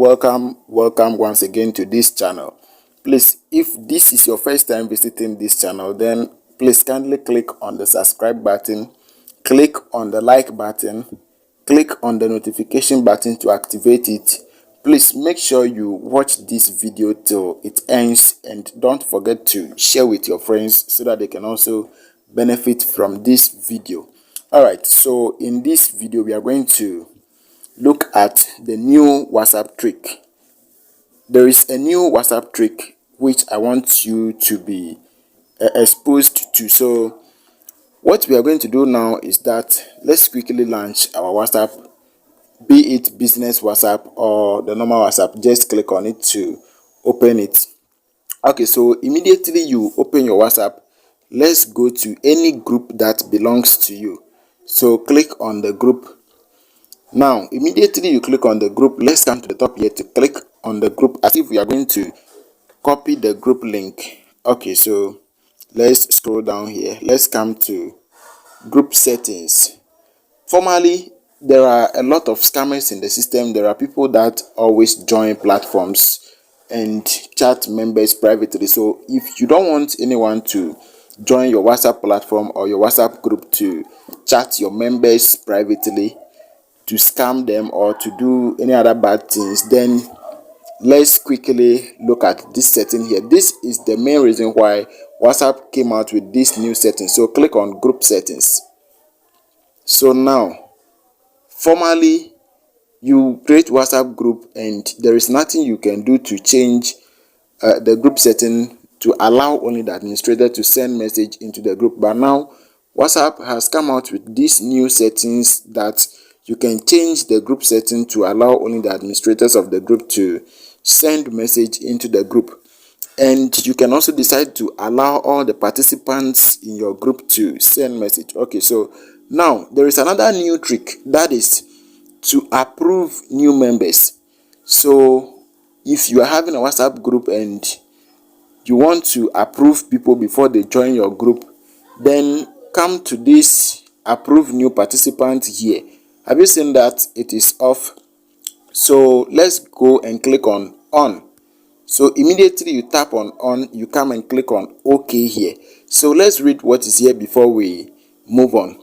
welcome once again to this channel. Please, if this is your first time visiting this channel, then please kindly click on the subscribe button, click on the like button, click on the notification button to activate it. Please make sure you watch this video till it ends, and don't forget to share with your friends so that they can also benefit from this video. Alright, so in this video we are going to look at the new WhatsApp trick. There is a new WhatsApp trick which I want you to be exposed to. So what we are going to do now is that let's quickly launch our WhatsApp, be it business WhatsApp or the normal WhatsApp. Just click on it to open it. Okay, so immediately you open your WhatsApp, let's go to any group that belongs to you. So click on the group. Now, immediately you click on the group, let's come to the top here to click on the group as if we are going to copy the group link. Okay, so let's scroll down here. Let's come to group settings. Formally, there are a lot of scammers in the system. There are people that always join platforms and chat members privately. So if you don't want anyone to join your WhatsApp platform or your WhatsApp group to chat your members privately, to scam them or to do any other bad things, then let's quickly look at this setting here. This is the main reason why WhatsApp came out with this new setting. So click on group settings. So now, formally, you create WhatsApp group and there is nothing you can do to change the group setting to allow only the administrator to send message into the group. But now WhatsApp has come out with these new settings that you can change the group setting to allow only the administrators of the group to send message into the group. And you can also decide to allow all the participants in your group to send message. Okay, so now there is another new trick, that is to approve new members. So if you are having a WhatsApp group and you want to approve people before they join your group, then come to this approve new participant here. Have you seen that it is off? So let's go and click on on. So immediately you tap on, you come and click on OK here. So let's read what is here before we move on.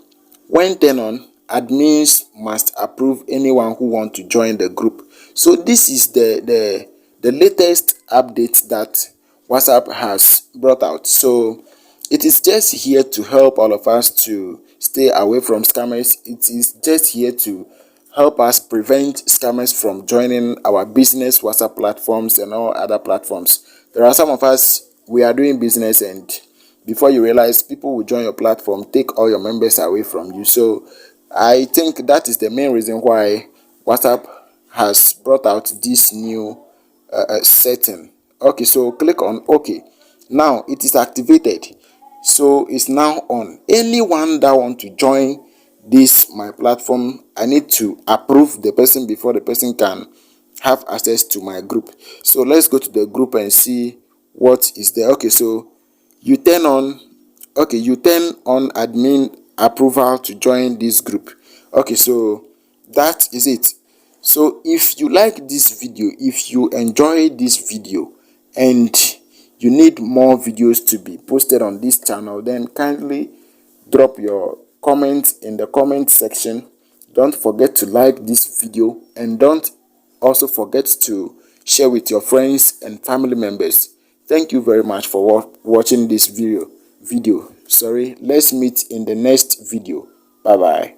When turned on, admins must approve anyone who wants to join the group. So this is the latest update that WhatsApp has brought out. So it is just here to help all of us to stay away from scammers. It is just here to help us prevent scammers from joining our business WhatsApp platforms and all other platforms. There are some of us, we are doing business, and before you realize, people will join your platform, take all your members away from you. So I think that is the main reason why WhatsApp has brought out this new setting. Okay, so click on OK. Now it is activated. So it's now on. Anyone that want to join this my platform, I need to approve the person before the person can have access to my group. So let's go to the group and see what is there. Okay, so you turn on admin approval to join this group. Okay, so that is it. So if you like this video, if you enjoy this video and you need more videos to be posted on this channel, then kindly drop your comments in the comment section. Don't forget to like this video, and don't also forget to share with your friends and family members. Thank you very much for watching this video. Let's meet in the next video. Bye bye.